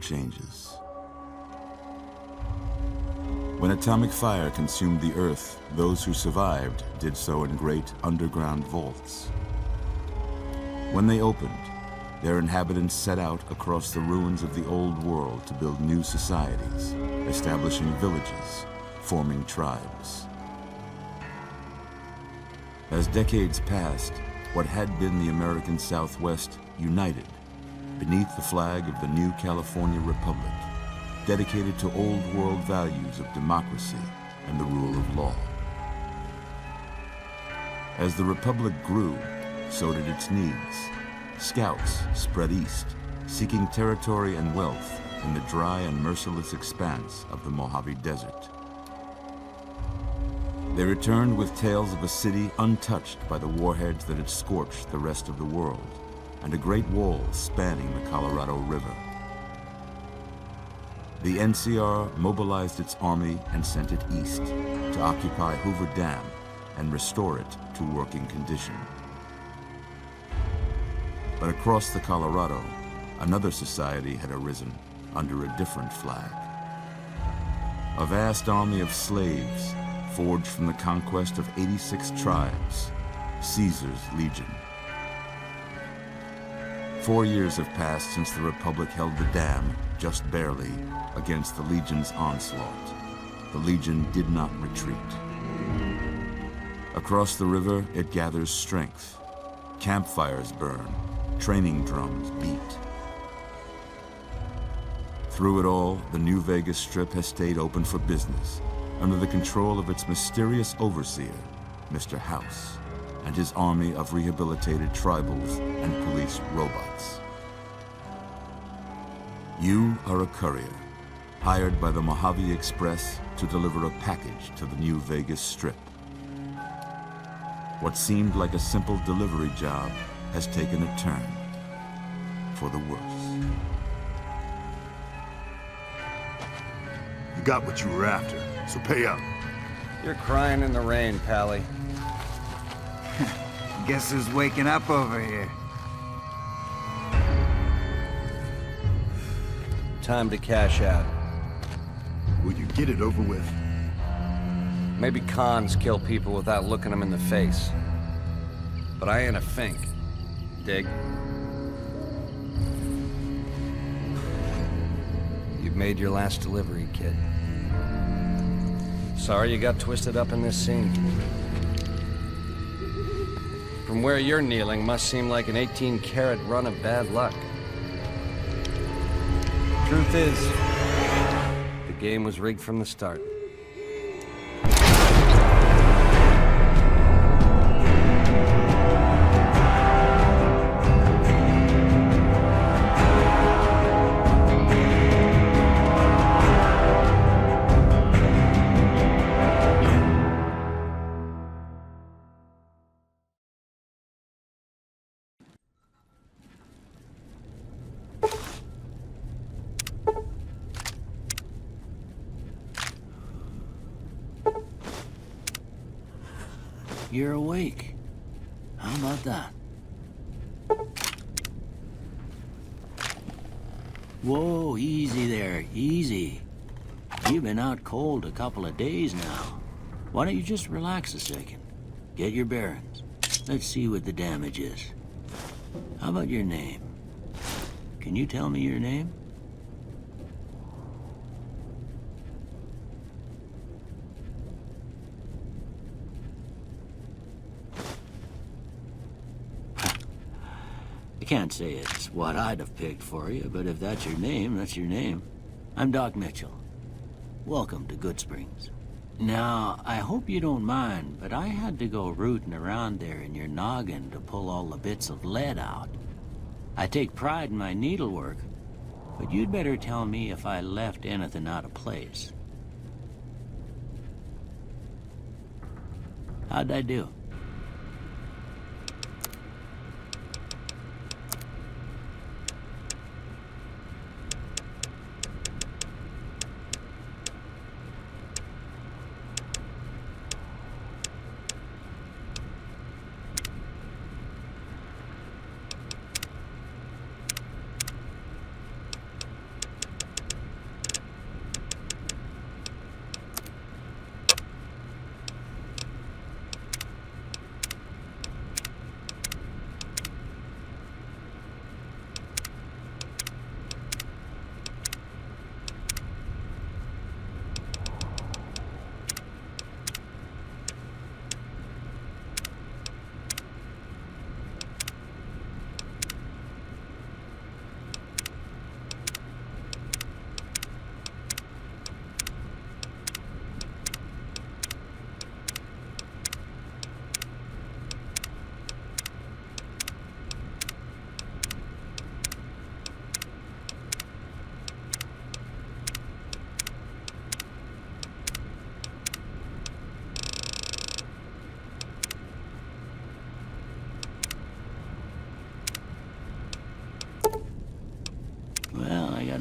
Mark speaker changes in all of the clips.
Speaker 1: changes. When atomic fire consumed the Earth, those who survived did so in great underground vaults. When they opened, their inhabitants set out across the ruins of the old world to build new societies, establishing villages, forming tribes. As decades passed, what had been the American Southwest united beneath the flag of the new California Republic, dedicated to old world values of democracy and the rule of law. As the Republic grew, so did its needs. Scouts spread east, seeking territory and wealth in the dry and merciless expanse of the Mojave Desert. They returned with tales of a city untouched by the warheads that had scorched the rest of the world, and a great wall spanning the Colorado River. The NCR mobilized its army and sent it east to occupy Hoover Dam and restore it to working condition. But across the Colorado, another society had arisen under a different flag. A vast army of slaves forged from the conquest of 86 tribes, Caesar's Legion. 4 years have passed since the Republic held the dam, just barely, against the Legion's onslaught. The Legion did not retreat. Across the river, it gathers strength. Campfires burn, training drums beat. Through it all, the New Vegas Strip has stayed open for business, under the control of its mysterious overseer, Mr. House, and his army of rehabilitated tribals and police robots. You are a courier, hired by the Mojave Express to deliver a package to the New Vegas Strip. What seemed like a simple delivery job has taken a turn for the worse.
Speaker 2: You got what you were after, so pay up.
Speaker 3: You're crying in the rain, Pally.
Speaker 4: Guess who's waking up over here?
Speaker 3: Time to cash out.
Speaker 2: Will you get it over with?
Speaker 3: Maybe cons kill people without looking them in the face. But I ain't a fink. Dig? You've made your last delivery, kid. Sorry you got twisted up in this scene. From where you're kneeling must seem like an 18-carat run of bad luck. Truth is, the game was rigged from the start.
Speaker 5: You're awake. How about that? Whoa, easy there, easy. You've been out cold a couple of days now. Why don't you just relax a second? Get your bearings. Let's see what the damage is. How about your name? Can you tell me your name? I can't say it's what I'd have picked for you, but if that's your name, that's your name. I'm Doc Mitchell. Welcome to Goodsprings. Now, I hope you don't mind, but I had to go rooting around there in your noggin to pull all the bits of lead out. I take pride in my needlework, but you'd better tell me if I left anything out of place. How'd I do?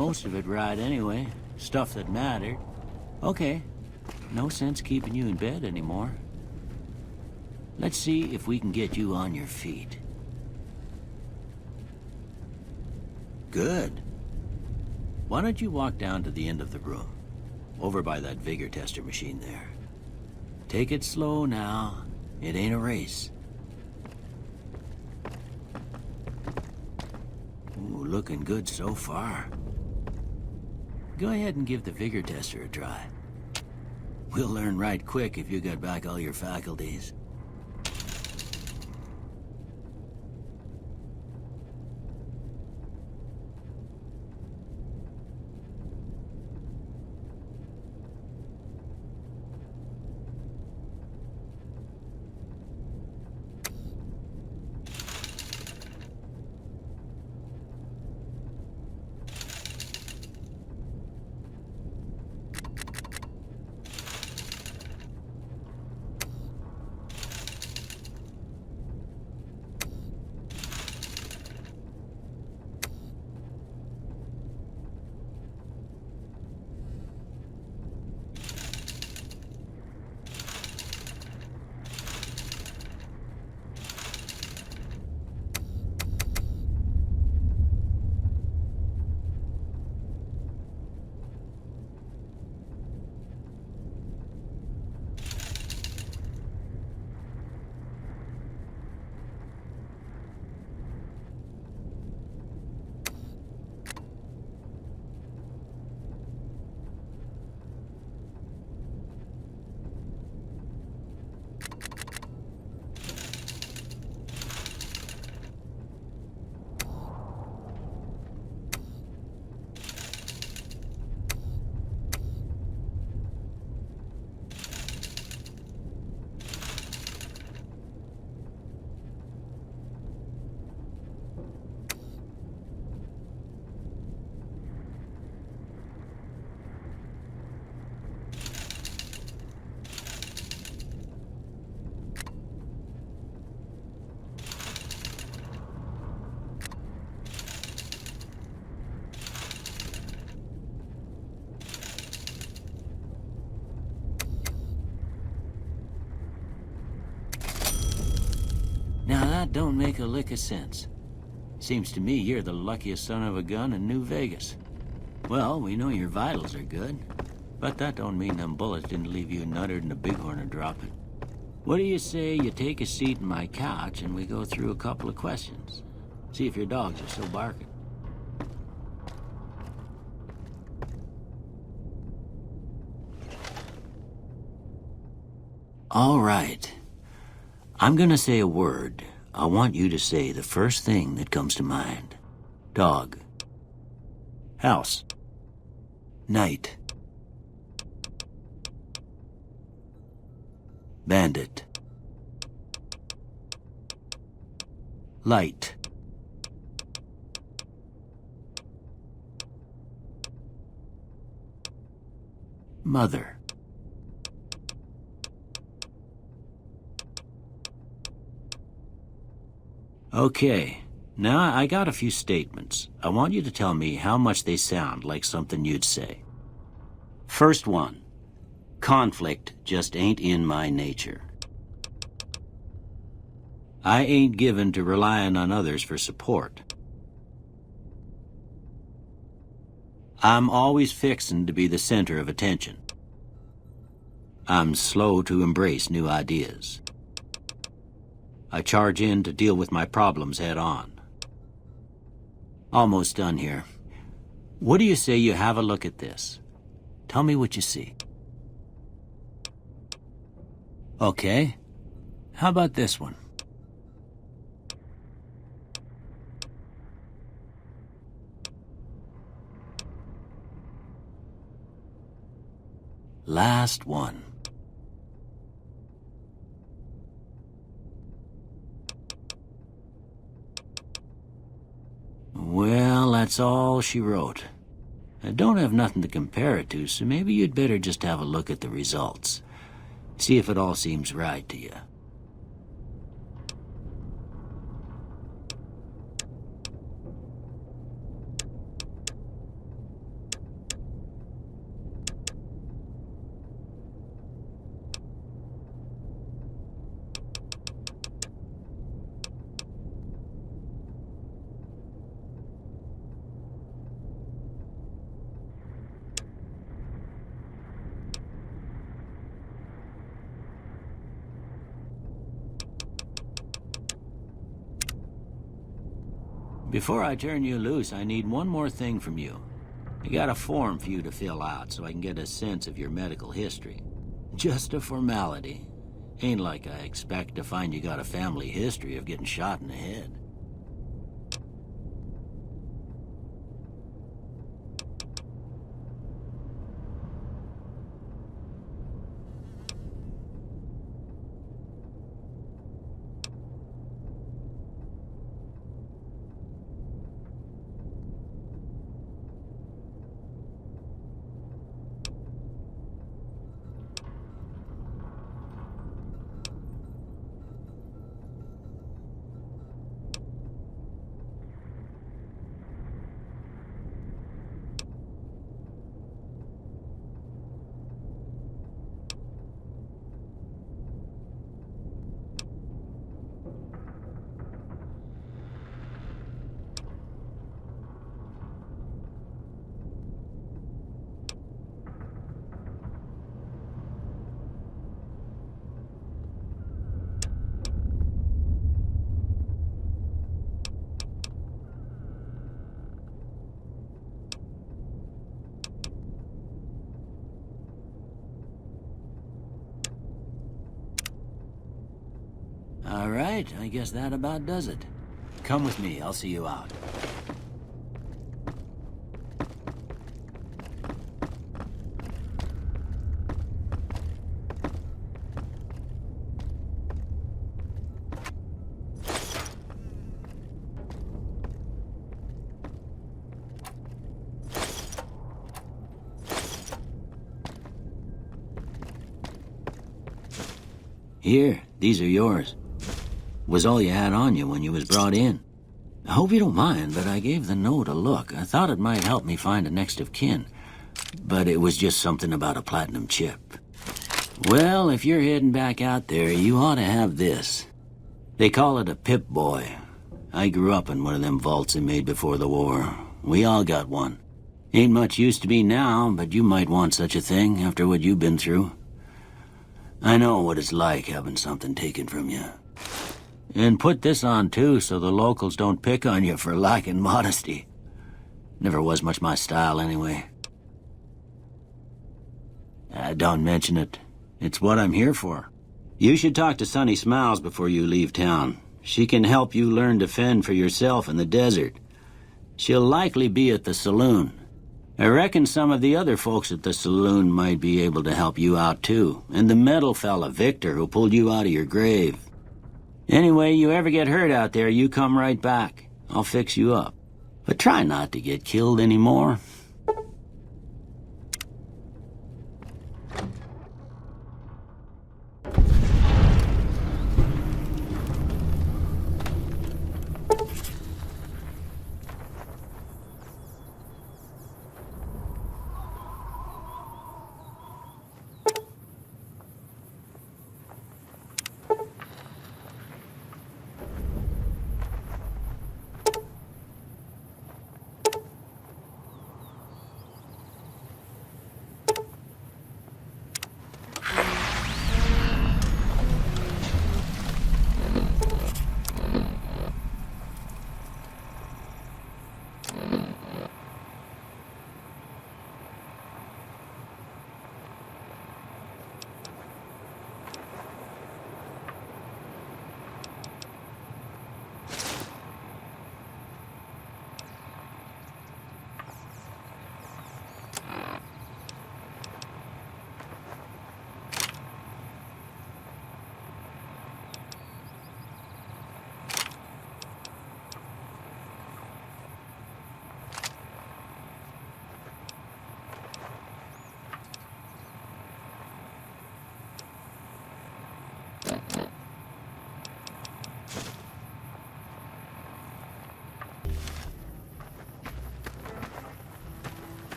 Speaker 5: most of it right anyway. Stuff that mattered. Okay. No sense keeping you in bed anymore. Let's see if we can get you on your feet. Good. Why don't you walk down to the end of the room? Over by that vigor tester machine there. Take it slow now. It ain't a race. Ooh, looking good so far. Go ahead and give the vigor tester a try. We'll learn right quick if you got back all your faculties. Now that don't make a lick of sense. Seems to me you're the luckiest son of a gun in New Vegas. Well, we know your vitals are good, but that don't mean them bullets didn't leave you nuttered and a bighorn are dropping. What do you say you take a seat in my couch and we go through a couple of questions? See if your dogs are still barking. All right. I'm gonna say a word. I want you to say the first thing that comes to mind. Dog. House. Night. Bandit. Light. Mother. Okay, now I got a few statements. I want you to tell me how much they sound like something you'd say. First one, conflict just ain't in my nature. I ain't given to relying on others for support. I'm always fixin' to be the center of attention. I'm slow to embrace new ideas. I charge in to deal with my problems head on. Almost done here. What do you say you have a look at this? Tell me what you see. Okay. How about this one? Last one. Well, that's all she wrote. I don't have nothing to compare it to, so maybe you'd better just have a look at the results. See if it all seems right to you. Before I turn you loose, I need one more thing from you. I got a form for you to fill out so I can get a sense of your medical history. Just a formality. Ain't like I expect to find you got a family history of getting shot in the head. All right, I guess that about does it. Come with me, I'll see you out. Here, these are yours. Was all you had on you when you was brought in. I hope you don't mind, but I gave the note a look. I thought it might help me find a next of kin. But it was just something about a platinum chip. Well, if you're heading back out there, you ought to have this. They call it a Pip-Boy. I grew up in one of them vaults they made before the war. We all got one. Ain't much use to be now, but you might want such a thing after what you've been through. I know what it's like having something taken from you. And put this on, too, so the locals don't pick on you for lacking modesty. Never was much my style, anyway. Don't mention it. It's what I'm here for. You should talk to Sunny Smiles before you leave town. She can help you learn to fend for yourself in the desert. She'll likely be at the saloon. I reckon some of the other folks at the saloon might be able to help you out, too. And the metal fella, Victor, who pulled you out of your grave. Anyway, you ever get hurt out there, you come right back. I'll fix you up. But try not to get killed anymore.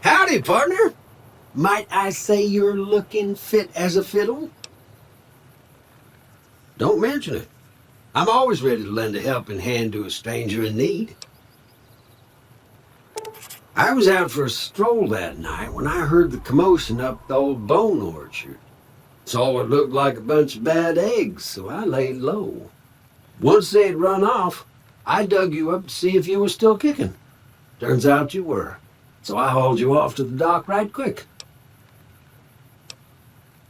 Speaker 6: Howdy, partner. Might I say you're looking fit as a fiddle? Don't mention it. I'm always ready to lend a helping hand to a stranger in need. I was out for a stroll that night when I heard the commotion up the old bone orchard. Saw what looked like a bunch of bad eggs, so I laid low. Once they'd run off, I dug you up to see if you were still kicking. Turns out you were. So I hauled you off to the dock right quick.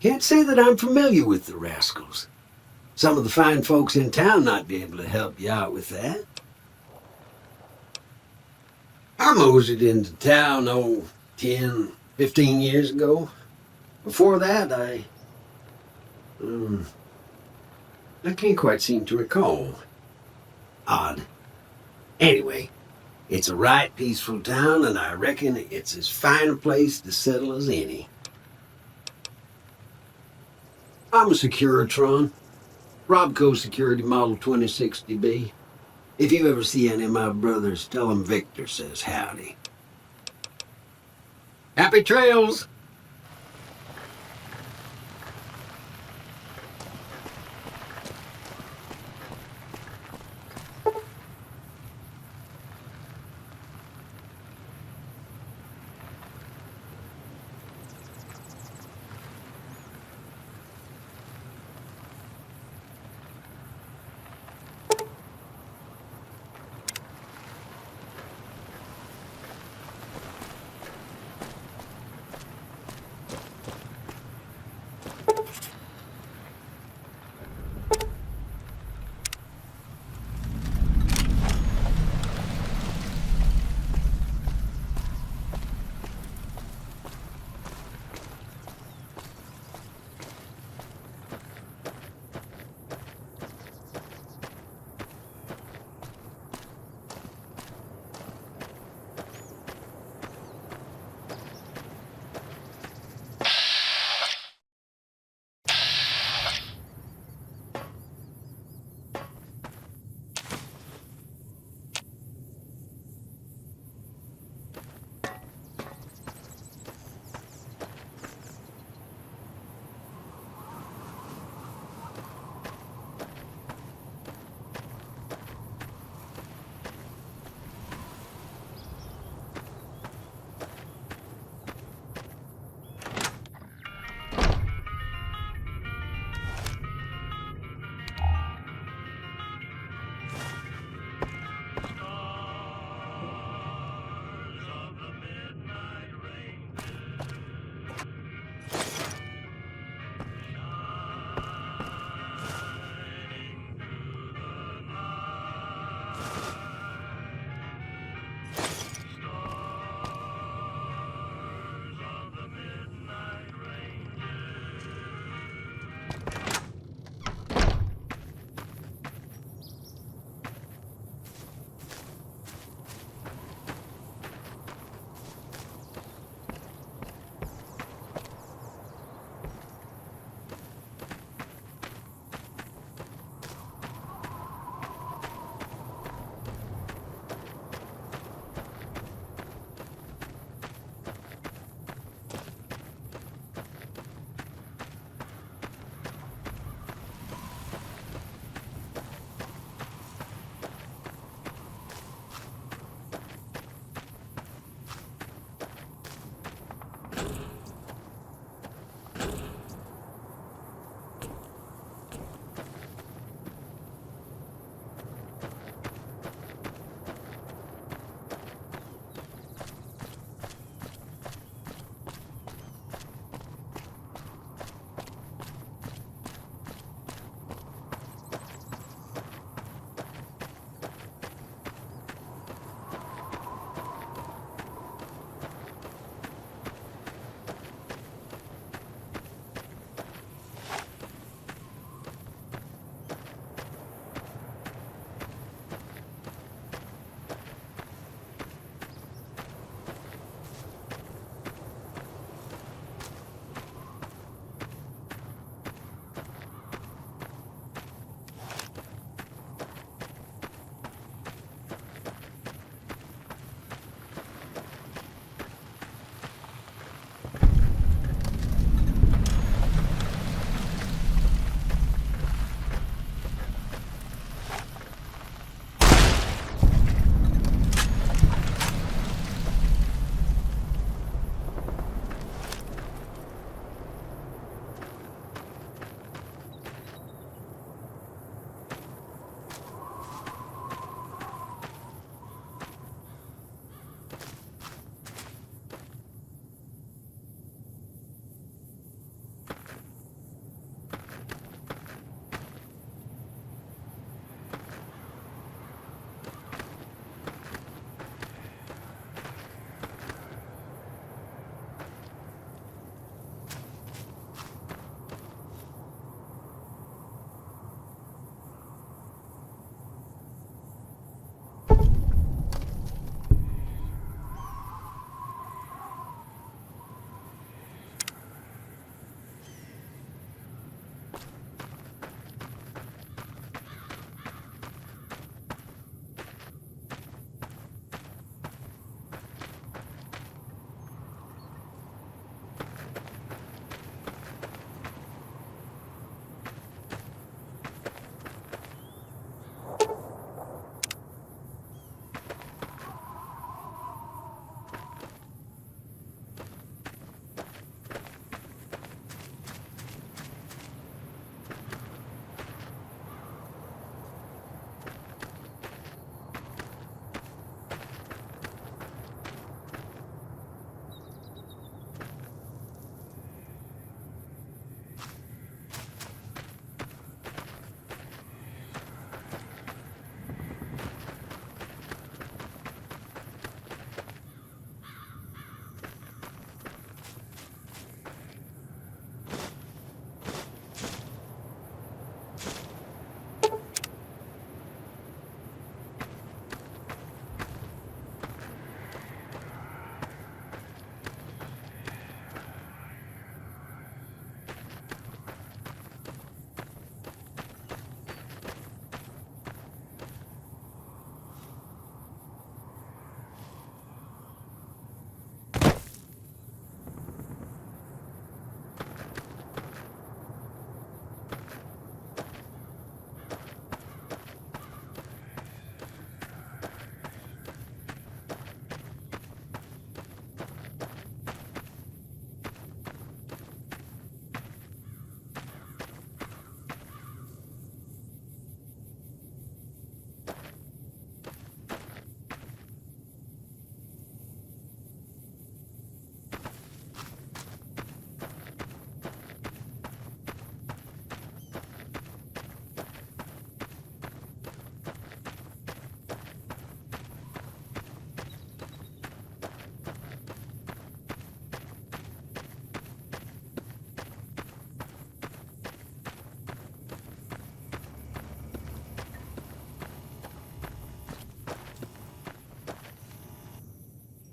Speaker 6: Can't say that I'm familiar with the rascals. Some of the fine folks in town might be able to help you out with that. I moseyed into town, 10, 15 years ago. Before that, I can't quite seem to recall. Odd. Anyway, it's a right peaceful town, and I reckon it's as fine a place to settle as any. I'm a Securitron. Robco Security Model 2060B. If you ever see any of my brothers, tell them Victor says howdy. Happy trails!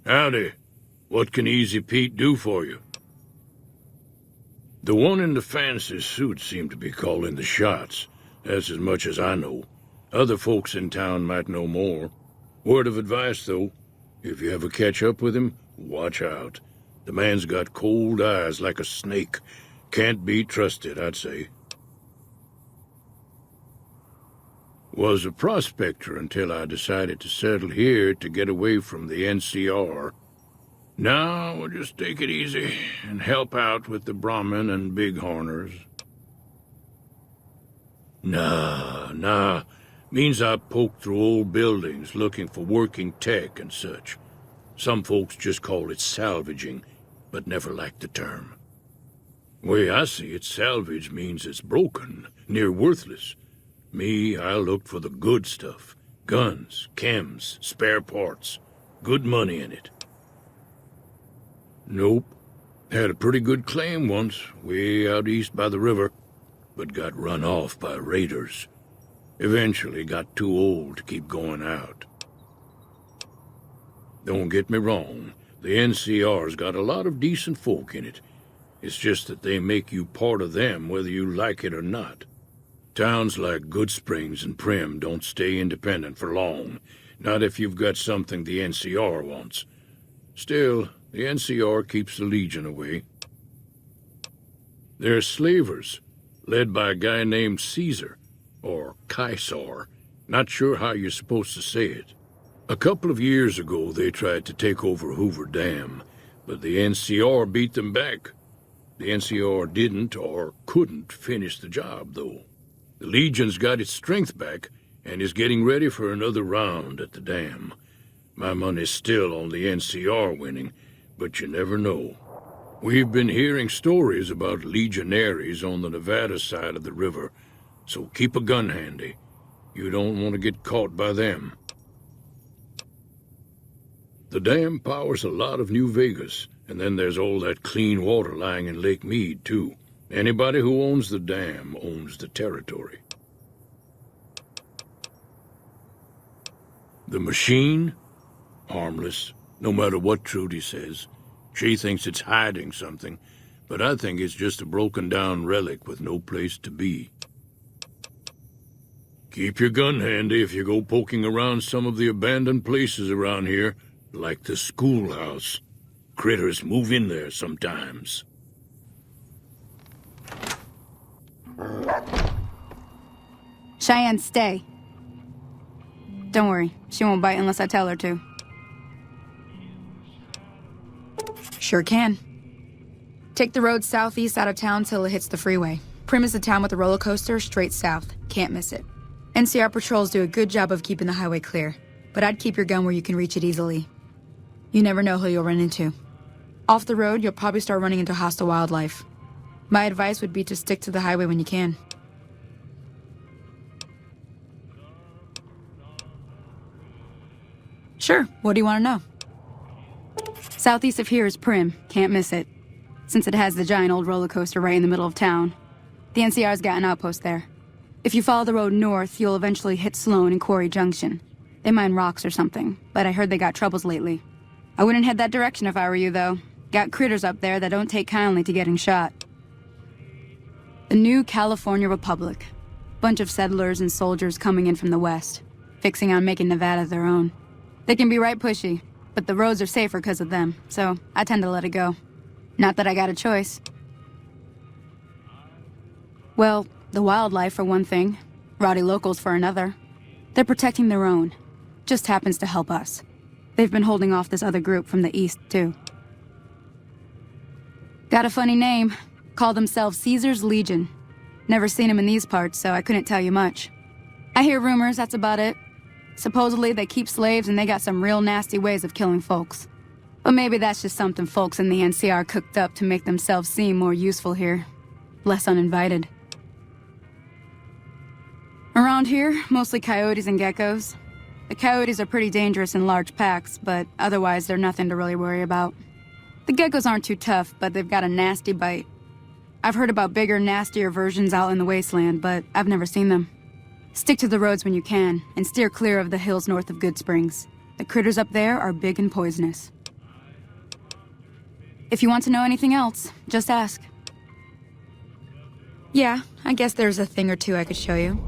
Speaker 7: Howdy. What can Easy Pete do for you? The one in the fancy suit seemed to be calling the shots. That's as much as I know. Other folks in town might know more. Word of advice, though. If you ever catch up with him, watch out. The man's got cold eyes like a snake. Can't be trusted, I'd say. Was a prospector until I decided to settle here to get away from the NCR. Now we'll just take it easy and help out with the Brahmin and Bighorners. Nah. Means I poke through old buildings looking for working tech and such. Some folks just call it salvaging, but never liked the term. Way I see it, salvage means it's broken, near worthless. Me, I look for the good stuff. Guns, chems, spare parts. Good money in it. Nope. Had a pretty good claim once, way out east by the river, but got run off by raiders. Eventually got too old to keep going out. Don't get me wrong, the NCR's got a lot of decent folk in it. It's just that they make you part of them whether you like it or not. Towns like Goodsprings and Primm don't stay independent for long, not if you've got something the NCR wants. Still, the NCR keeps the Legion away. They're slavers, led by a guy named Caesar, or Caesar. Not sure how you're supposed to say it. A couple of years ago, they tried to take over Hoover Dam, but the NCR beat them back. The NCR didn't or couldn't finish the job, though. The Legion's got its strength back and is getting ready for another round at the dam. My money's still on the NCR winning, but you never know. We've been hearing stories about legionaries on the Nevada side of the river, so keep a gun handy. You don't want to get caught by them. The dam powers a lot of New Vegas, and then there's all that clean water lying in Lake Mead, too. Anybody who owns the dam owns the territory. The machine? Harmless, no matter what Trudy says. She thinks it's hiding something, but I think it's just a broken-down relic with no place to be. Keep your gun handy if you go poking around some of the abandoned places around here, like the schoolhouse. Critters move in there sometimes.
Speaker 8: Cheyenne, stay. Don't worry, she won't bite unless I tell her to. Sure can. Take the road southeast out of town till it hits the freeway. Primm is the town with the roller coaster straight south. Can't miss it. NCR patrols do a good job of keeping the highway clear, but I'd keep your gun where you can reach it easily. You never know who you'll run into. Off the road, you'll probably start running into hostile wildlife. My advice would be to stick to the highway when you can. Sure, what do you want to know? Southeast of here is Primm, can't miss it. Since it has the giant old roller coaster right in the middle of town. The NCR's got an outpost there. If you follow the road north, you'll eventually hit Sloan and Quarry Junction. They mine rocks or something, but I heard they got troubles lately. I wouldn't head that direction if I were you, though. Got critters up there that don't take kindly to getting shot. The new California Republic. Bunch of settlers and soldiers coming in from the west, fixing on making Nevada their own. They can be right pushy, but the roads are safer because of them, so I tend to let it go. Not that I got a choice. Well, the wildlife for one thing, rowdy locals for another. They're protecting their own. Just happens to help us. They've been holding off this other group from the east, too. Got a funny name. Call themselves Caesar's Legion. Never seen them in these parts, so I couldn't tell you much. I hear rumors, that's about it. Supposedly they keep slaves and they got some real nasty ways of killing folks. But maybe that's just something folks in the NCR cooked up to make themselves seem more useful here. Less uninvited. Around here, mostly coyotes and geckos. The coyotes are pretty dangerous in large packs, but otherwise they're nothing to really worry about. The geckos aren't too tough, but they've got a nasty bite. I've heard about bigger, nastier versions out in the wasteland, but I've never seen them. Stick to the roads when you can, and steer clear of the hills north of Goodsprings. The critters up there are big and poisonous. If you want to know anything else, just ask. Yeah, I guess there's a thing or two I could show you.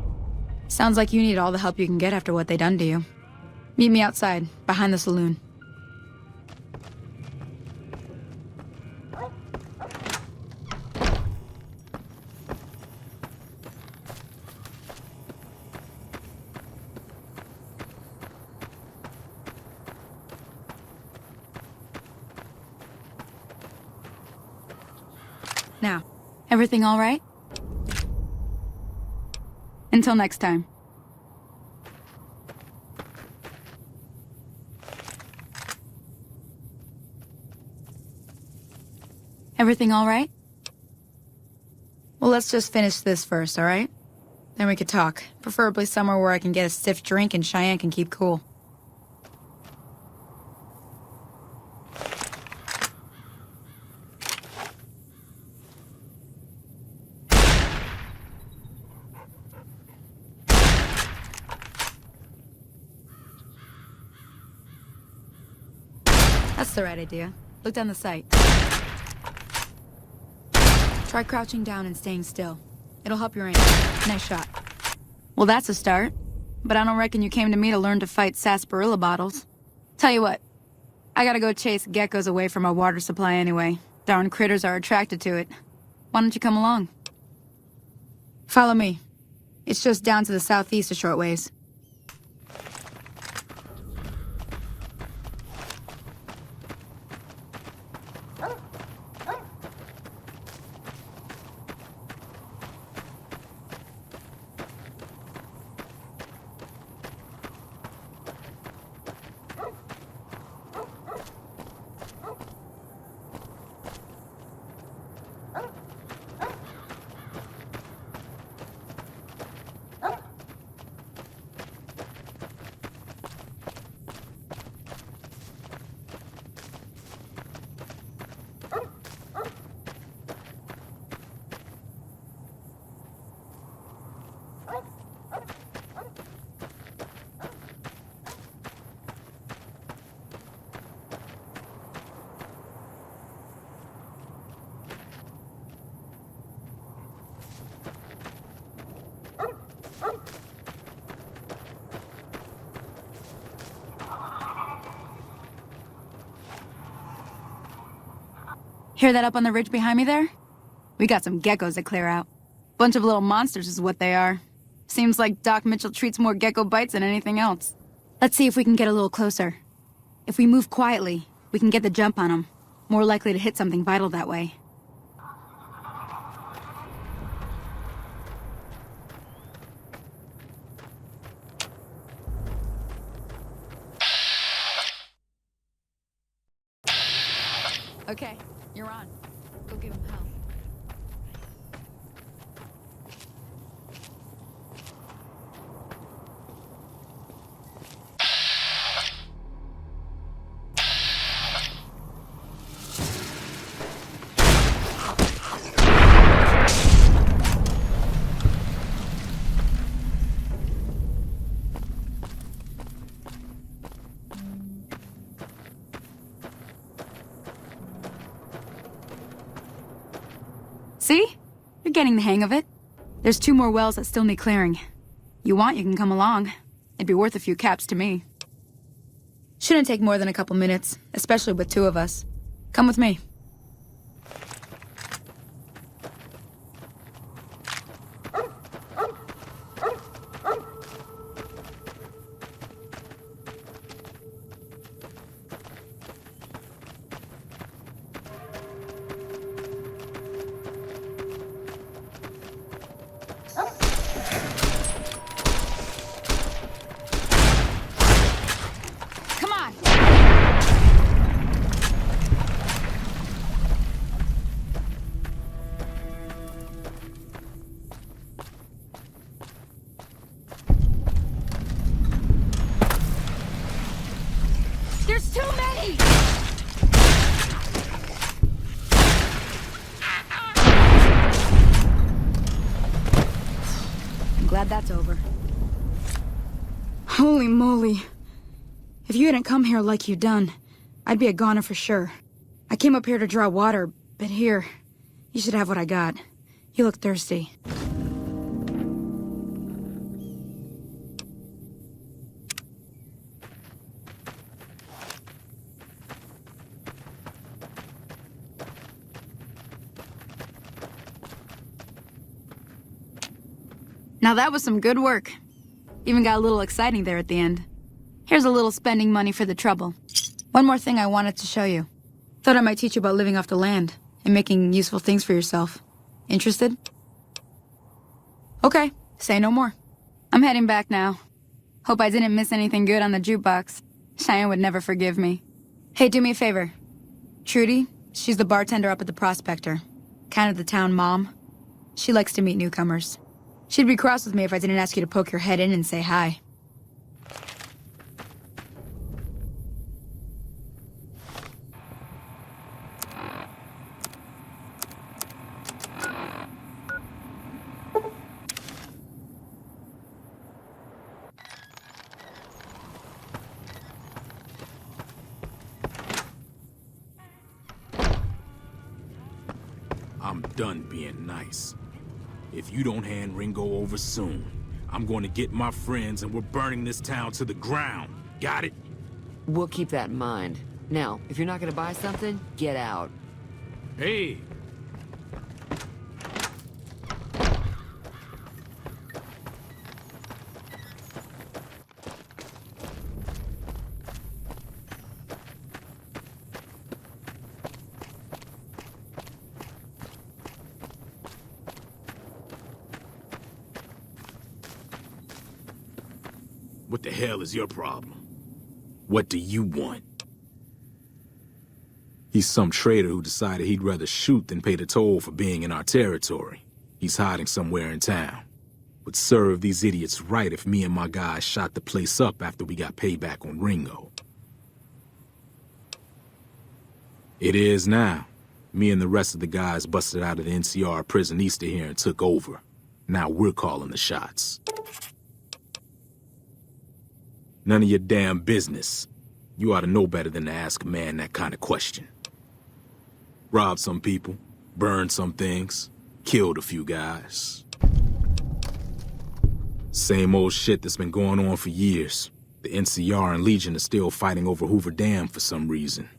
Speaker 8: Sounds like you need all the help you can get after what they done to you. Meet me outside, behind the saloon. Now, everything all right? Until next time. Everything all right? Well, let's just finish this first, all right? Then we could talk. Preferably somewhere where I can get a stiff drink and Cheyenne can keep cool. That's the right idea. Look down the sight. Try crouching down and staying still. It'll help your aim. Nice shot. Well, that's a start. But I don't reckon you came to me to learn to fight sarsaparilla bottles. Tell you what, I gotta go chase geckos away from our water supply anyway. Darn critters are attracted to it. Why don't you come along? Follow me. It's just down to the southeast a short ways. Hear that up on the ridge behind me there? We got some geckos to clear out. Bunch of little monsters is what they are. Seems like Doc Mitchell treats more gecko bites than anything else. Let's see if we can get a little closer. If we move quietly, we can get the jump on them. More likely to hit something vital that way. Okay, you're on. Go give him hell. See? You're getting the hang of it. There's 2 more wells that still need clearing. You want, you can come along. It'd be worth a few caps to me. Shouldn't take more than a couple minutes, especially with 2 of us. Come with me. Come on! There's too many! I'm glad that's over. Holy moly. If you hadn't come here like you done, I'd be a goner for sure. I came up here to draw water, but here, you should have what I got. You look thirsty. Now that was some good work. Even got a little exciting there at the end. Here's a little spending money for the trouble. One more thing I wanted to show you. Thought I might teach you about living off the land and making useful things for yourself. Interested? Okay, say no more. I'm heading back now. Hope I didn't miss anything good on the jukebox. Cheyenne would never forgive me. Hey, do me a favor. Trudy, she's the bartender up at the Prospector. Kind of the town mom. She likes to meet newcomers. She'd be cross with me if I didn't ask you to poke your head in and say hi.
Speaker 9: I'm done being nice. If you don't hand Ringo over soon, I'm going to get my friends and we're burning this town to the ground. Got it?
Speaker 10: We'll keep that in mind. Now, if you're not gonna buy something, get out.
Speaker 9: Hey! What the hell is your problem? What do you want? He's some traitor who decided he'd rather shoot than pay the toll for being in our territory. He's hiding somewhere in town. Would serve these idiots right if me and my guys shot the place up after we got payback on Ringo. It is now. Me and the rest of the guys busted out of the NCR prison east of here and took over. Now we're calling the shots. None of your damn business. You ought to know better than to ask a man that kind of question. Robbed some people, burned some things, killed a few guys. Same old shit that's been going on for years. The NCR and Legion are still fighting over Hoover Dam for some reason.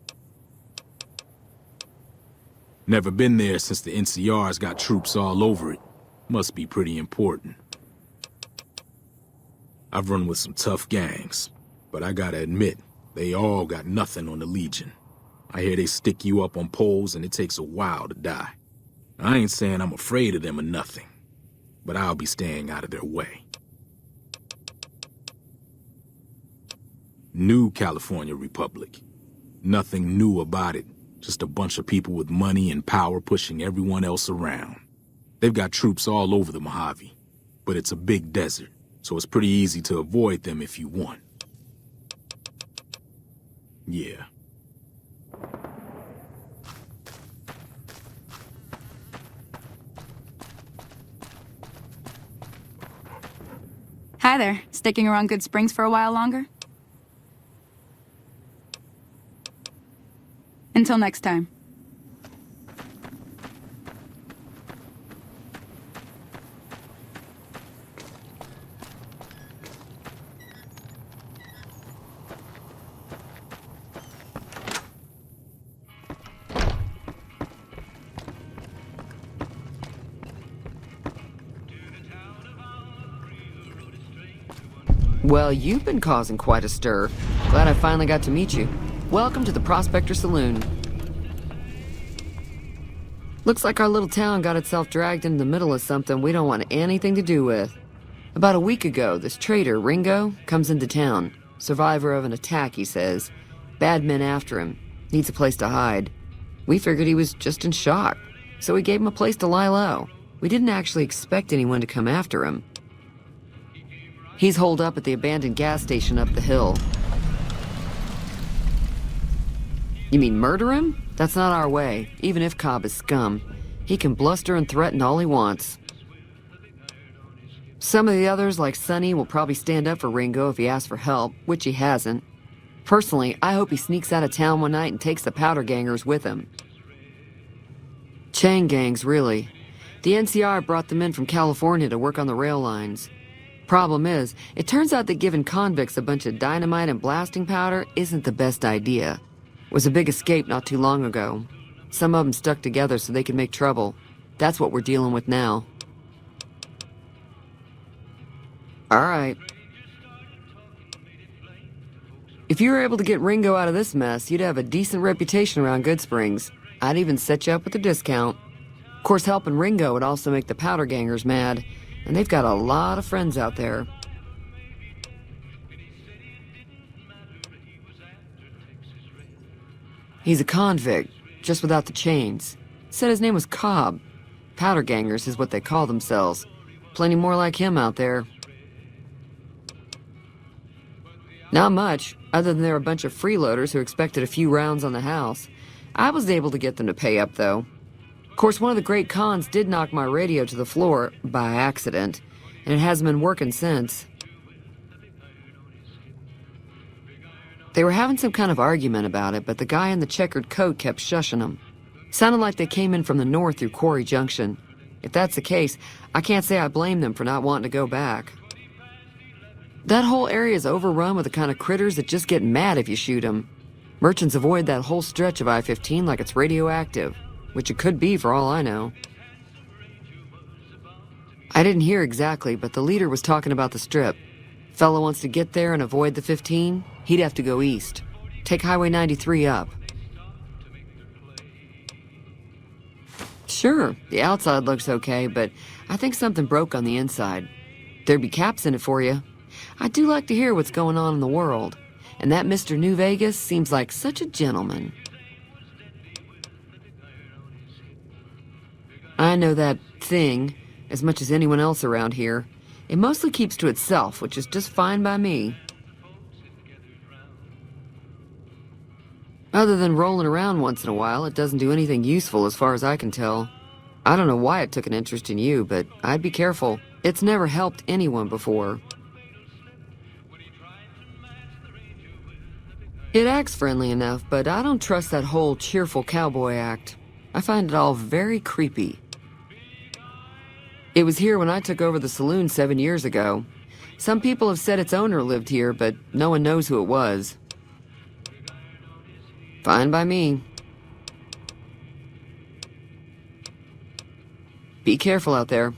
Speaker 9: Never been there since the NCR's got troops all over it. Must be pretty important. I've run with some tough gangs, but I gotta admit, they all got nothing on the Legion. I hear they stick you up on poles and it takes a while to die. I ain't saying I'm afraid of them or nothing, but I'll be staying out of their way. New California Republic. Nothing new about it, just a bunch of people with money and power pushing everyone else around. They've got troops all over the Mojave, but it's a big desert. So it's pretty easy to avoid them if you want. Yeah.
Speaker 8: Hi there. Sticking around Good Springs for a while longer? Until next time.
Speaker 10: Well, you've been causing quite a stir. Glad I finally got to meet you. Welcome to the Prospector Saloon. Looks like our little town got itself dragged into the middle of something we don't want anything to do with. About a week ago, this traitor, Ringo, comes into town. Survivor of an attack, he says. Bad men after him. Needs a place to hide. We figured he was just in shock, so we gave him a place to lie low. We didn't actually expect anyone to come after him. He's holed up at the abandoned gas station up the hill. You mean murder him? That's not our way, even if Cobb is scum. He can bluster and threaten all he wants. Some of the others, like Sonny, will probably stand up for Ringo if he asks for help, which he hasn't. Personally, I hope he sneaks out of town one night and takes the powder gangers with him. Chain gangs, really. The NCR brought them in from California to work on the rail lines. Problem is, it turns out that giving convicts a bunch of dynamite and blasting powder isn't the best idea. It was a big escape not too long ago. Some of them stuck together so they could make trouble. That's what we're dealing with now. All right. If you were able to get Ringo out of this mess, you'd have a decent reputation around Goodsprings. I'd even set you up with a discount. Of course, helping Ringo would also make the powder gangers mad, and they've got a lot of friends out there. He's a convict, just without the chains. Said his name was Cobb. Powder gangers is what they call themselves. Plenty more like him out there. Not much, other than they're a bunch of freeloaders who expected a few rounds on the house. I was able to get them to pay up, though. Of course, one of the great cons did knock my radio to the floor, by accident, and it hasn't been working since. They were having some kind of argument about it, but the guy in the checkered coat kept shushing them. Sounded like they came in from the north through Quarry Junction. If that's the case, I can't say I blame them for not wanting to go back. That whole area is overrun with the kind of critters that just get mad if you shoot them. Merchants avoid that whole stretch of I-15 like it's radioactive, which it could be for all I know. I didn't hear exactly, but the leader was talking about the Strip. Fella wants to get there and avoid the 15, he'd have to go east. Take Highway 93 up. Sure, the outside looks okay, but I think something broke on the inside. There'd be caps in it for you. I do like to hear what's going on in the world, and that Mr. New Vegas seems like such a gentleman. I know that thing as much as anyone else around here. It mostly keeps to itself, which is just fine by me. Other than rolling around once in a while, it doesn't do anything useful as far as I can tell. I don't know why it took an interest in you, but I'd be careful. It's never helped anyone before. It acts friendly enough, but I don't trust that whole cheerful cowboy act. I find it all very creepy. It was here when I took over the saloon 7 years ago. Some people have said its owner lived here, but no one knows who it was. Fine by me. Be careful out there.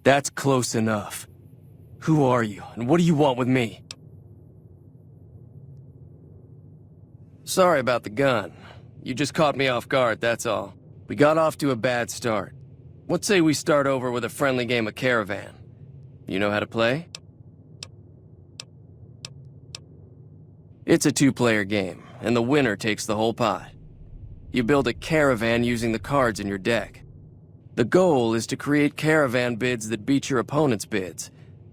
Speaker 11: That's close enough. Who are you, and what do you want with me? Sorry about the gun. You just caught me off guard, that's all. We got off to a bad start. What say we start over with a friendly game of Caravan? You know how to play? It's a two-player game, and the winner takes the whole pot. You build a caravan using the cards in your deck. The goal is to create caravan bids that beat your opponent's bids,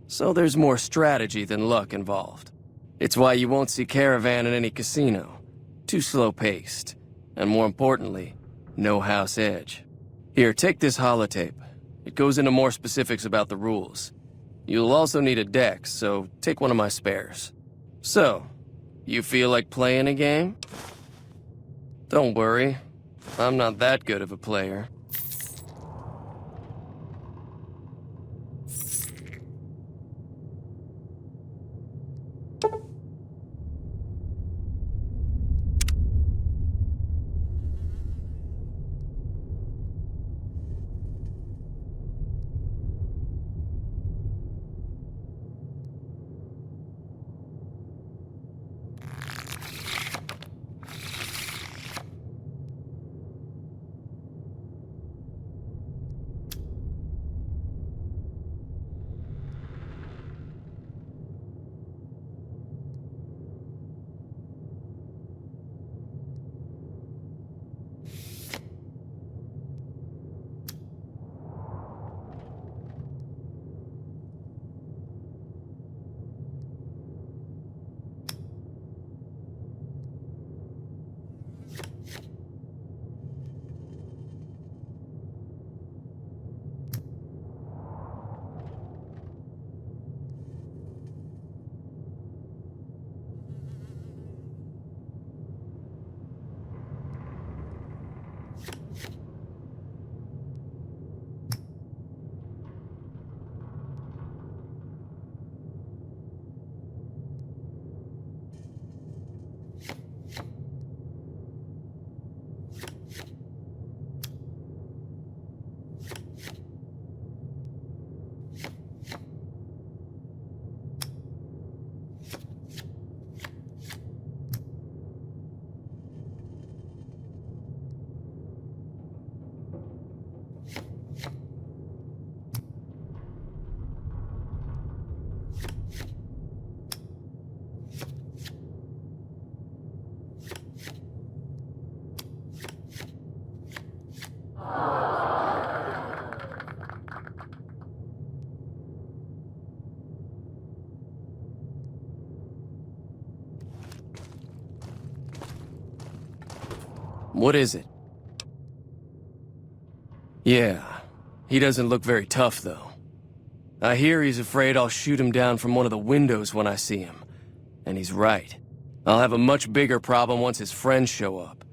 Speaker 11: so there's more strategy than luck involved. It's why you won't see caravan in any casino. Too slow-paced, and more importantly, no house edge. Here, take this holotape. It goes into more specifics about the rules. You'll also need a deck, so take one of my spares. So, you feel like playing a game? Don't worry, I'm not that good of a player. What is it? Yeah, he doesn't look very tough, though. I hear he's afraid I'll shoot him down from one of the windows when I see him. And he's right. I'll have a much bigger problem once his friends show up.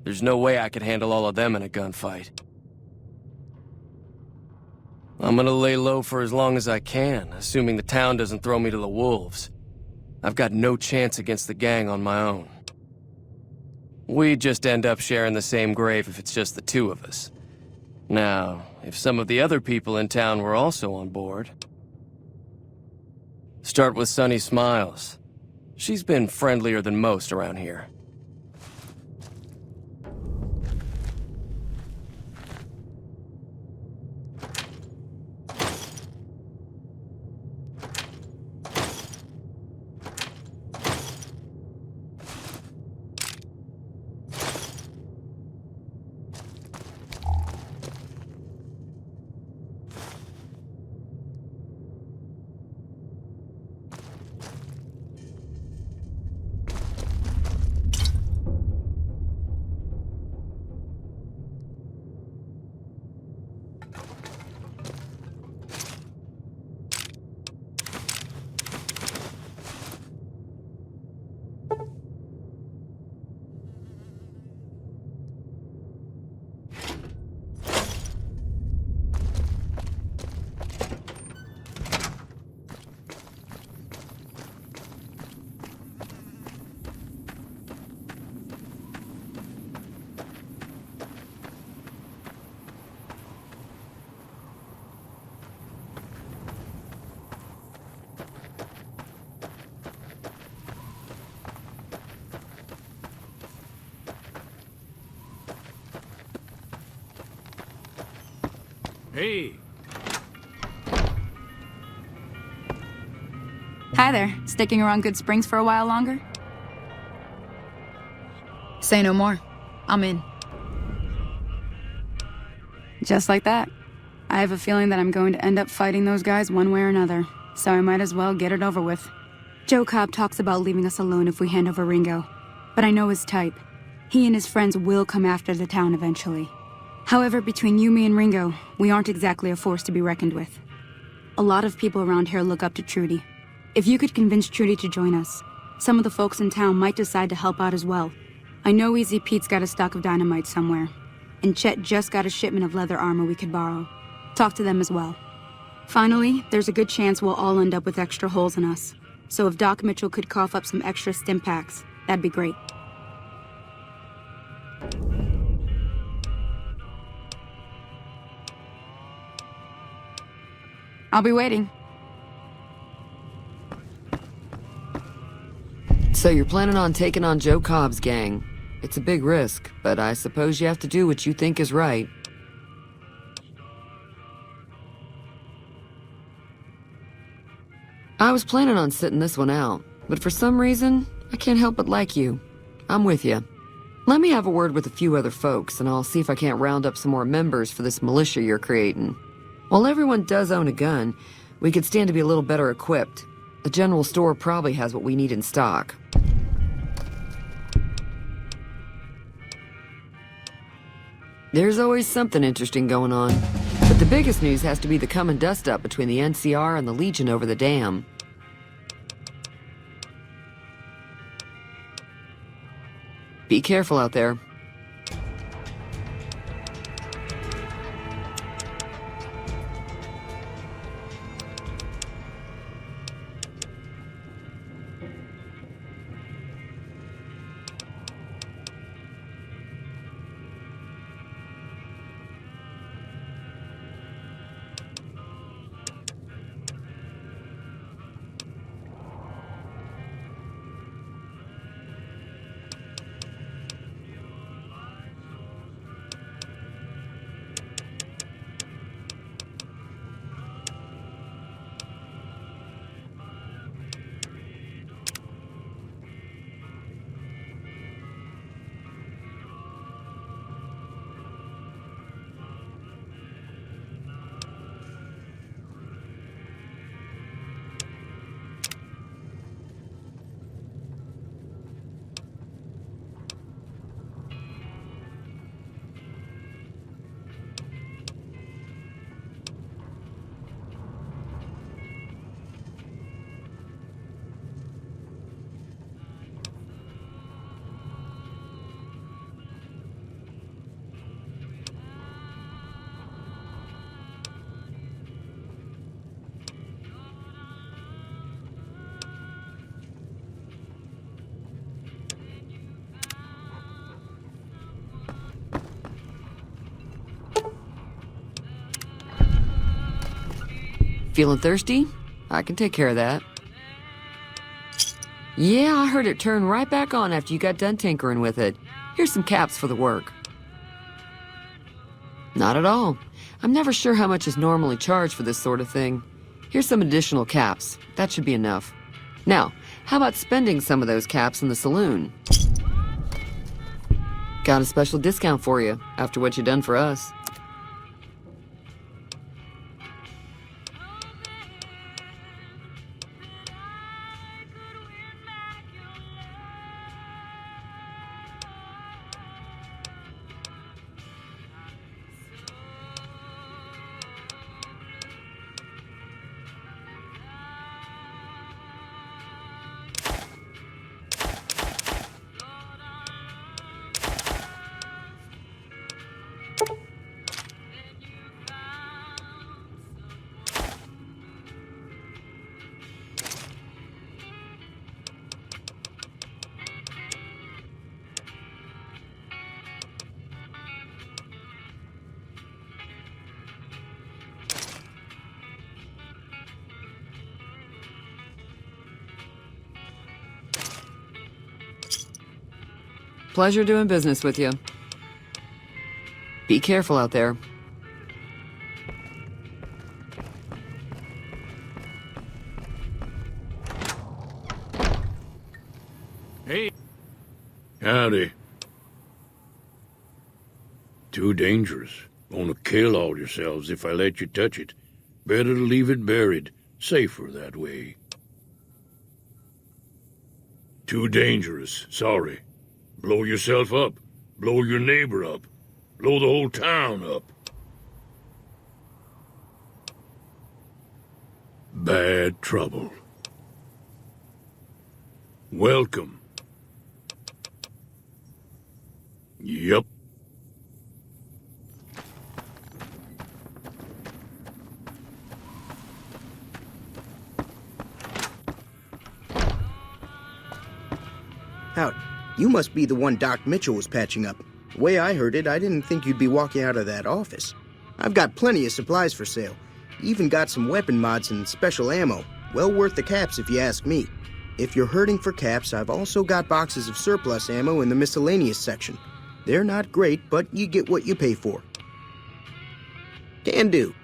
Speaker 11: There's no way I could handle all of them in a gunfight. I'm gonna lay low for as long as I can, assuming the town doesn't throw me to the wolves. I've got no chance against the gang on my own. We'd just end up sharing the same grave if it's just the two of us. Now, if some of the other people in town were also on board... Start with Sunny Smiles. She's been friendlier than most around here.
Speaker 7: Hey!
Speaker 8: Hi there. Sticking around Good Springs for a while longer? Say no more. I'm in. Just like that. I have a feeling that I'm going to end up fighting those guys one way or another, so I might as well get it over with. Joe Cobb talks about leaving us alone if we hand over Ringo, but I know his type. He and his friends will come after the town eventually. However, between you, me, and Ringo, we aren't exactly a force to be reckoned with. A lot of people around here look up to Trudy. If you could convince Trudy to join us, some of the folks in town might decide to help out as well. I know Easy Pete's got a stock of dynamite somewhere, and Chet just got a shipment of leather armor we could borrow. Talk to them as well. Finally, there's a good chance we'll all end up with extra holes in us. So if Doc Mitchell could cough up some extra stim packs, that'd be great. I'll be waiting.
Speaker 10: So you're planning on taking on Joe Cobb's gang. It's a big risk, but I suppose you have to do what you think is right. I was planning on sitting this one out, but for some reason, I can't help but like you. I'm with you. Let me have a word with a few other folks, and I'll see if I can't round up some more members for this militia you're creating. While everyone does own a gun, we could stand to be a little better equipped. The general store probably has what we need in stock. There's always something interesting going on. But the biggest news has to be the come and dust up between the NCR and the Legion over the dam. Be careful out there. Feeling thirsty? I can take care of that. Yeah, I heard it turn right back on after you got done tinkering with it. Here's some caps for the work. Not at all. I'm never sure how much is normally charged for this sort of thing. Here's some additional caps. That should be enough. Now, how about spending some of those caps in the saloon? Got a special discount for you, after what you done for us. Pleasure doing business with you. Be careful out there.
Speaker 7: Hey. Howdy. Too dangerous. Gonna kill all yourselves if I let you touch it. Better to leave it buried. Safer that way. Too dangerous. Sorry. Blow yourself up. Blow your neighbor up. Blow the whole town up. Bad trouble. Welcome. Yup.
Speaker 12: Howdy. You must be the one Doc Mitchell was patching up. The way I heard it, I didn't think you'd be walking out of that office. I've got plenty of supplies for sale. Even got some weapon mods and special ammo. Well worth the caps if you ask me. If you're hurting for caps, I've also got boxes of surplus ammo in the miscellaneous section. They're not great, but you get what you pay for. Can do.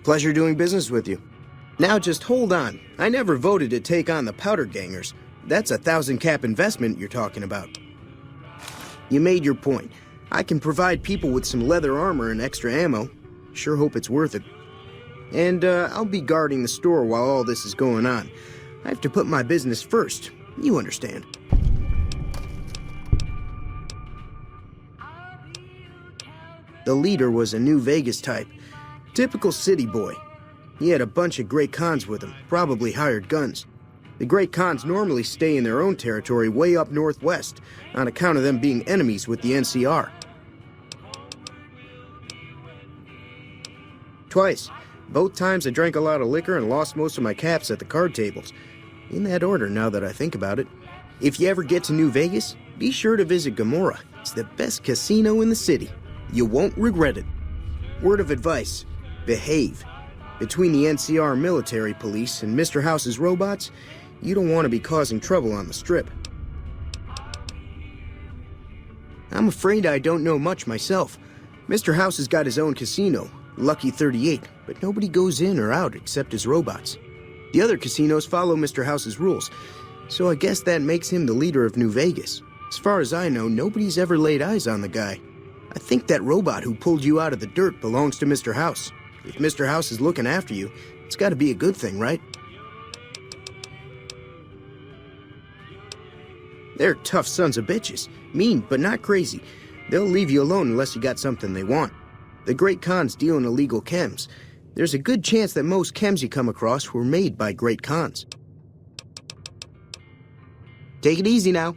Speaker 12: Pleasure doing business with you. Now just hold on. I never voted to take on the Powder Gangers. That's a 1,000 cap investment you're talking about. You made your point. I can provide people with some leather armor and extra ammo. Sure hope it's worth it. And I'll be guarding the store while all this is going on. I have to put my business first. You understand. The leader was a New Vegas type. Typical city boy. He had a bunch of Great Khans with him, probably hired guns. The Great Khans normally stay in their own territory way up northwest, on account of them being enemies with the NCR. Twice. Both times I drank a lot of liquor and lost most of my caps at the card tables. In that order, now that I think about it. If you ever get to New Vegas, be sure to visit Gomorrah. It's the best casino in the city. You won't regret it. Word of advice, behave. Between the NCR military police and Mr. House's robots, you don't want to be causing trouble on the Strip. I'm afraid I don't know much myself. Mr. House has got his own casino, Lucky 38, but nobody goes in or out except his robots. The other casinos follow Mr. House's rules, so I guess that makes him the leader of New Vegas. As far as I know, nobody's ever laid eyes on the guy. I think that robot who pulled you out of the dirt belongs to Mr. House. If Mr. House is looking after you, it's got to be a good thing, right? They're tough sons of bitches. Mean, but not crazy. They'll leave you alone unless you got something they want. The Great Khans deal in illegal chems. There's a good chance that most chems you come across were made by Great Khans. Take it easy now.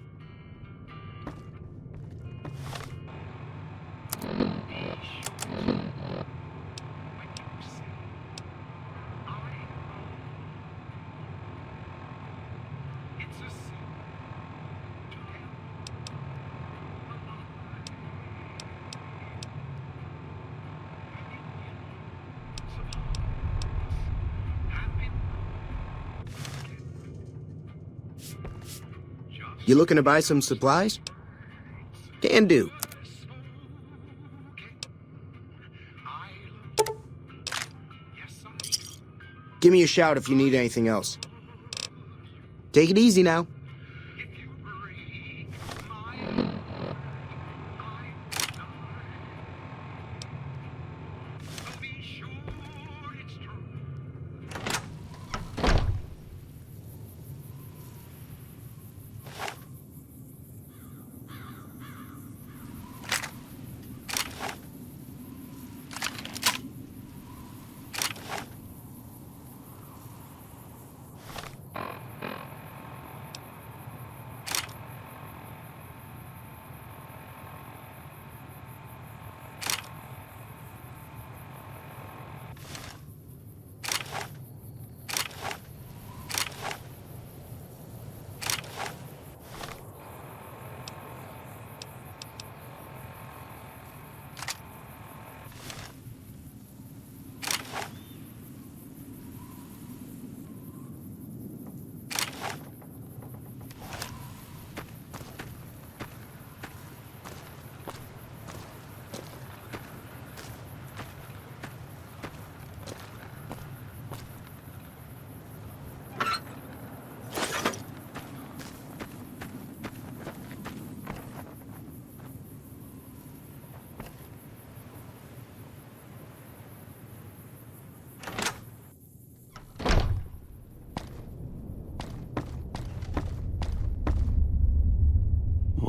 Speaker 12: You looking to buy some supplies? Can do. Give me a shout if you need anything else. Take it easy now.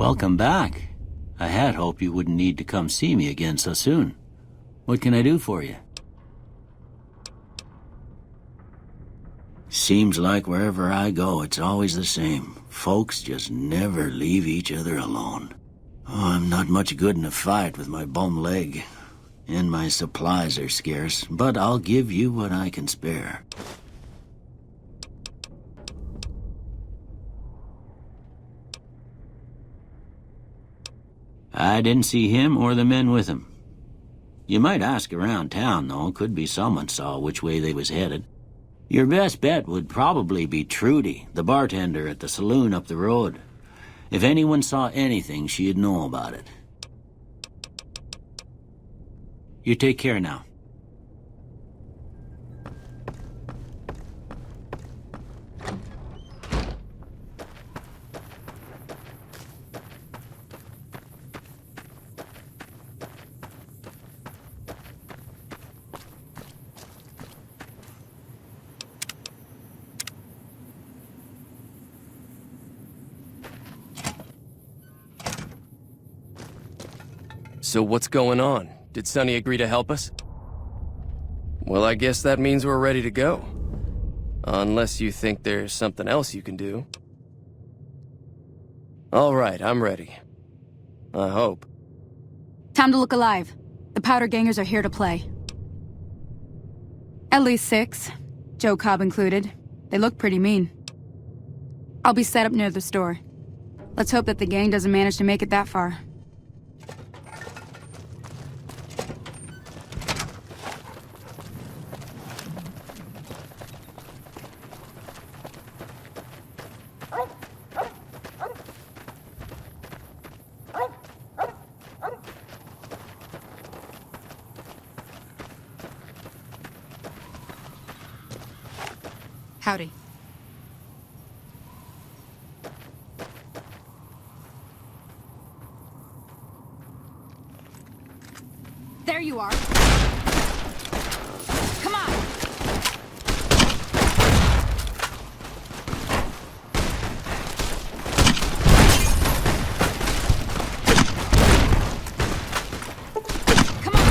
Speaker 5: Welcome back. I had hoped you wouldn't need to come see me again so soon. What can I do for you? Seems like wherever I go, it's always the same. Folks just never leave each other alone. Oh, I'm not much good in a fight with my bum leg. And my supplies are scarce, but I'll give you what I can spare. I didn't see him or the men with him. You might ask around town, though. Could be someone saw which way they was headed. Your best bet would probably be Trudy, the bartender at the saloon up the road. If anyone saw anything, she'd know about it. You take care now.
Speaker 11: So what's going on? Did Sonny agree to help us? Well, I guess that means we're ready to go. Unless you think there's something else you can do. All right, I'm ready. I hope.
Speaker 8: Time to look alive. The Powder Gangers are here to play. At least 6. Joe Cobb included. They look pretty mean. I'll be set up near the store. Let's hope that the gang doesn't manage to make it that far. Howdy. There you are. Come on. Come on.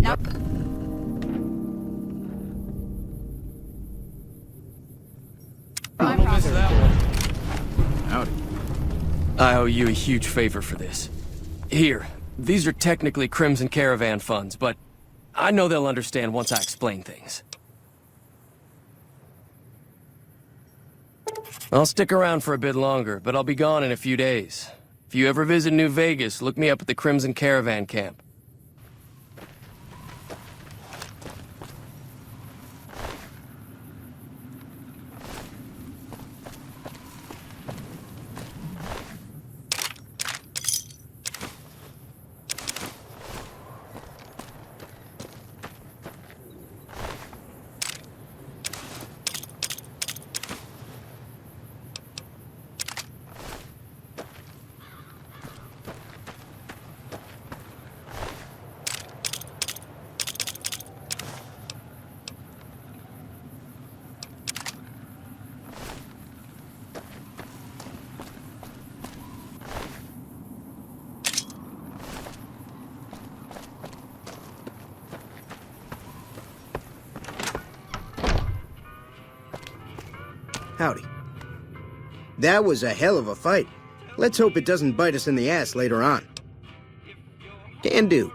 Speaker 8: Nope.
Speaker 9: Howdy.
Speaker 11: I owe you a huge favor for this. Here, these are technically Crimson Caravan funds, but I know they'll understand once I explain things. I'll stick around for a bit longer, but I'll be gone in a few days. If you ever visit New Vegas, look me up at the Crimson Caravan camp.
Speaker 12: Howdy. That was a hell of a fight. Let's hope it doesn't bite us in the ass later on. Can do.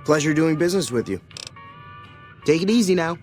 Speaker 12: Pleasure doing business with you. Take it easy now.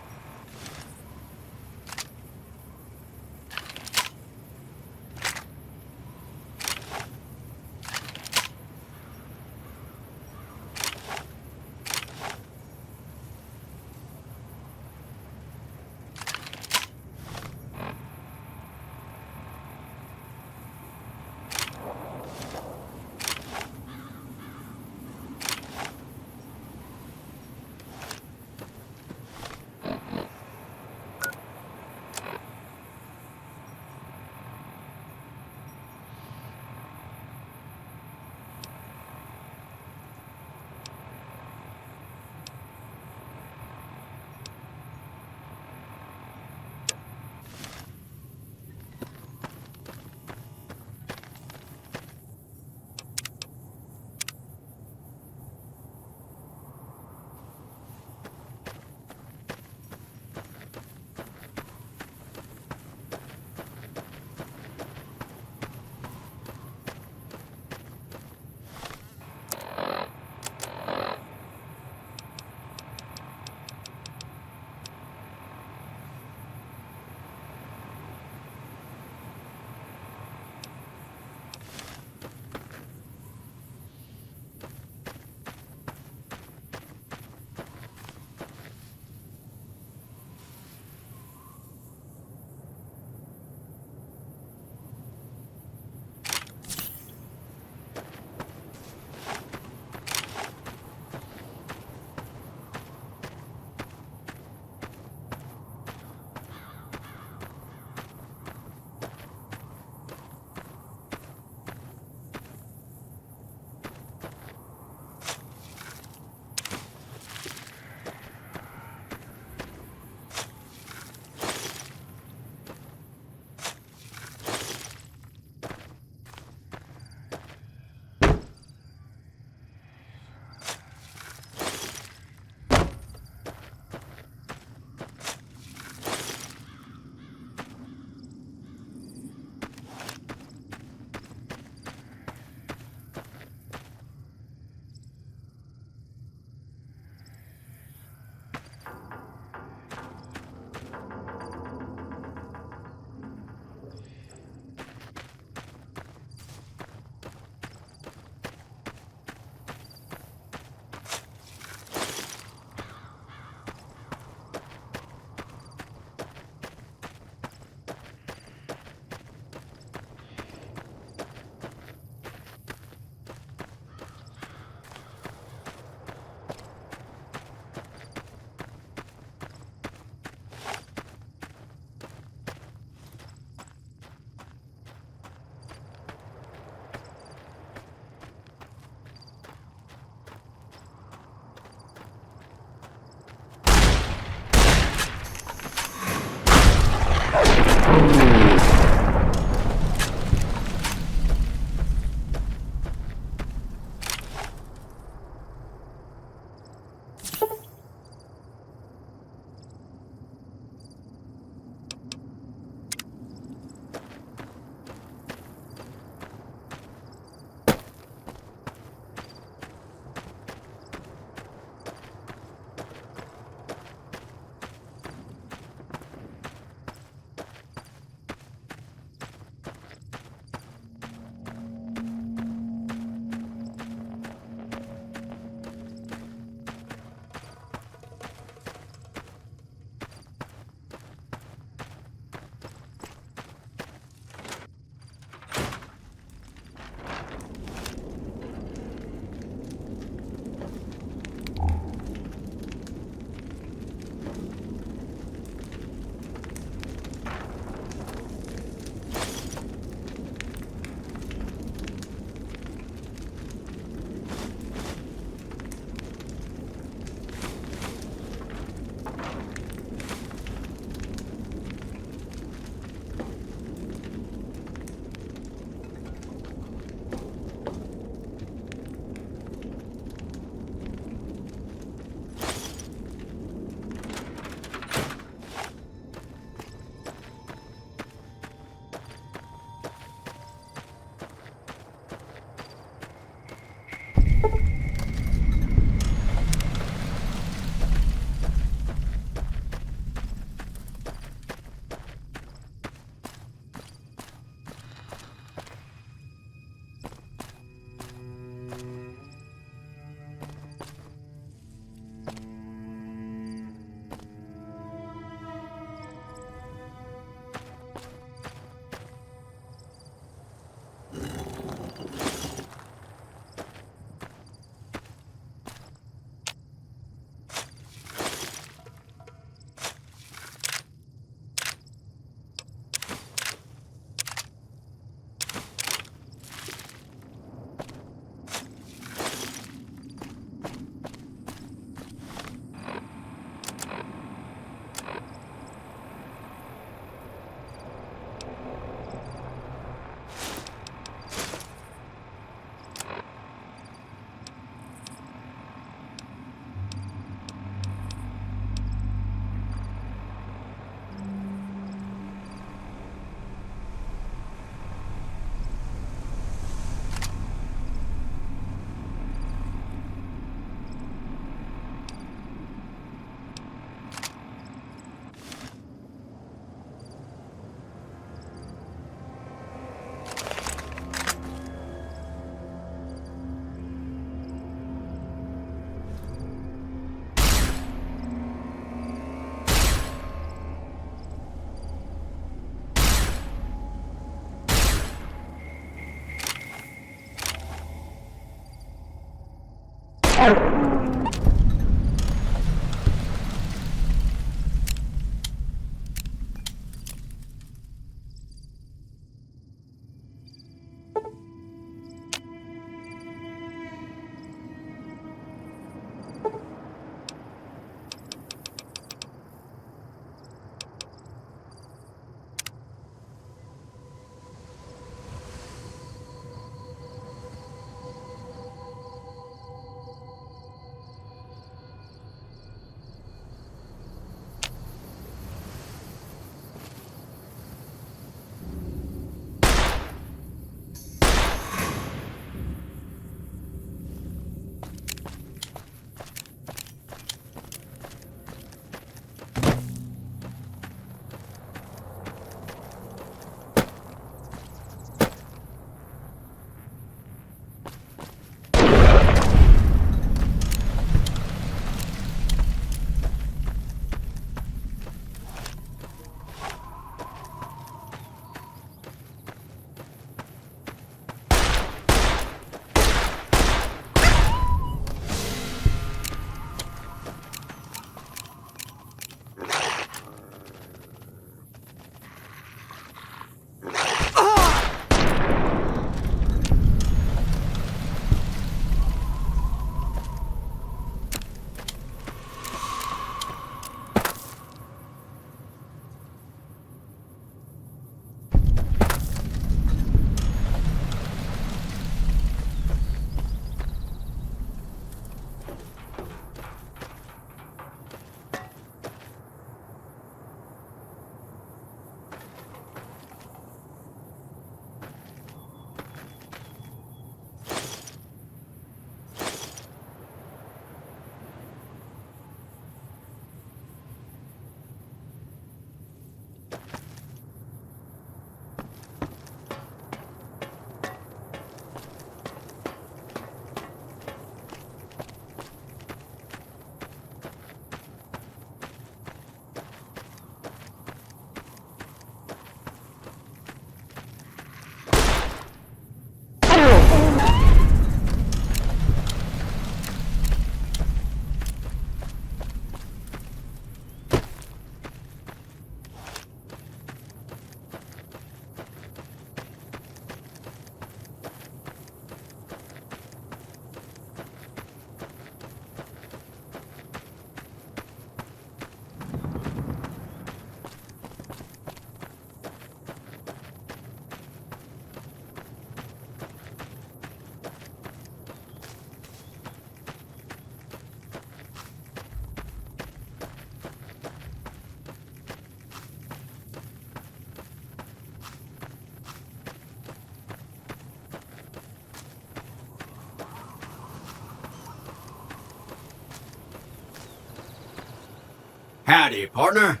Speaker 6: Howdy, partner.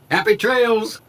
Speaker 6: Happy trails.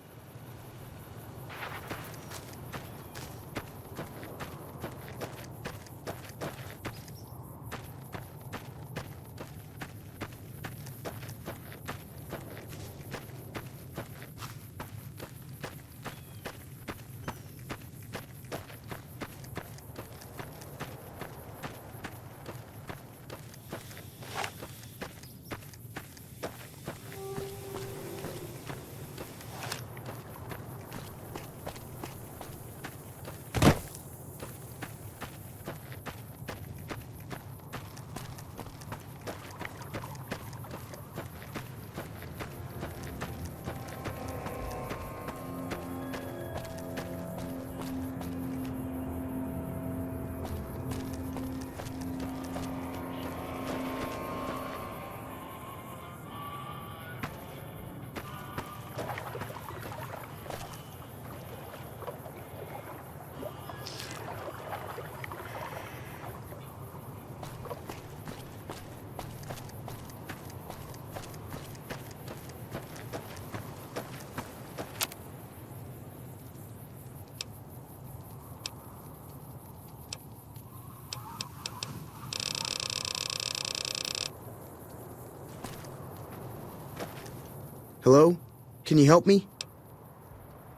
Speaker 12: Hello? Can you help me?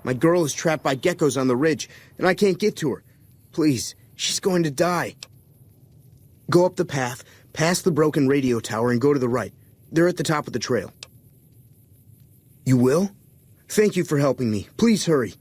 Speaker 12: My girl is trapped by geckos on the ridge, and I can't get to her. Please, She's going to die. Go up the path, past the broken radio tower, and go to the right. They're at the top of the trail. You will? Thank you for helping me. Please hurry.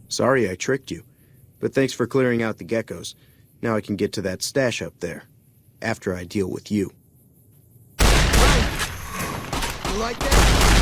Speaker 12: Sorry I tricked you, but thanks for clearing out the geckos. Now I can get to that stash up there, after I deal with you. You like that?